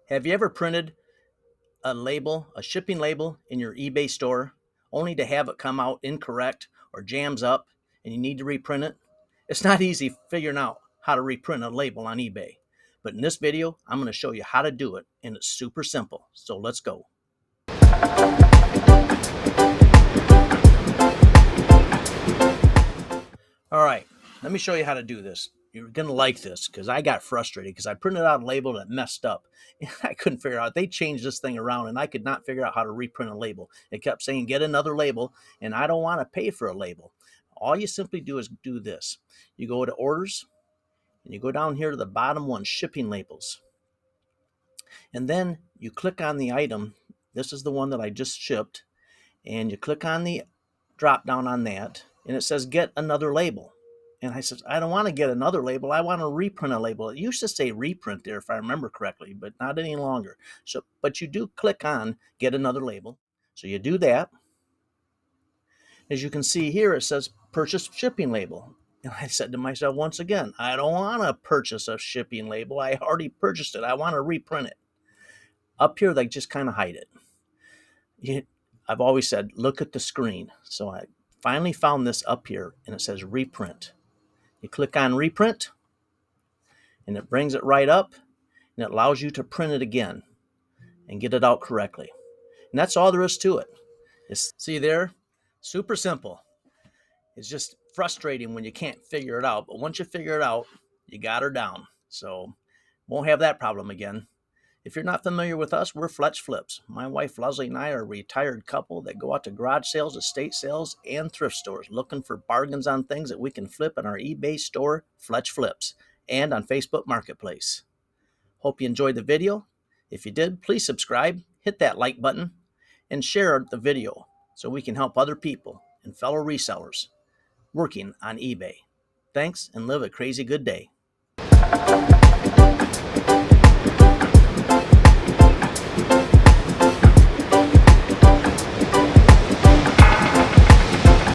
Have you ever printed a label, a shipping label in your eBay store, only to have it come out incorrect or jams up and you need to reprint it? It's not easy figuring out how to reprint a label on eBay. But in this video, I'm going to show you how to do it, and it's super simple. So let's go. All right, let me show you how to do this. You're going to like this because I got frustrated because I printed out a label that messed up. And I couldn't figure out. They changed this thing around and I could not figure out how to reprint a label. It kept saying, get another label, and I don't want to pay for a label. All you simply do is do this. You go to orders and you go down here to the bottom one, shipping labels. And then you click on the item. This is the one that I just shipped. And you click on the drop down on that, and it says get another label. And I said, I don't want to get another label. I want to reprint a label. It used to say reprint there, if I remember correctly, but not any longer. So, but you do click on get another label. So you do that. As you can see here, it says purchase shipping label. And I said to myself once again, I don't want to purchase a shipping label. I already purchased it. I want to reprint it. Up here, they just kind of hide it. I've always said, look at the screen. So I finally found this up here, and it says reprint. You click on reprint, and it brings it right up, and it allows you to print it again and get it out correctly. And that's all there is to it. See there? Super simple. It's just frustrating when you can't figure it out, but once you figure it out, you got her down. So won't have that problem again. If you're not familiar with us, we're Fletch Flips. My wife Leslie and I are a retired couple that go out to garage sales, estate sales, and thrift stores looking for bargains on things that we can flip in our eBay store, Fletch Flips, and on Facebook Marketplace. Hope you enjoyed the video. If you did, please subscribe, hit that like button, and share the video so we can help other people and fellow resellers working on eBay. Thanks, and live a crazy good day.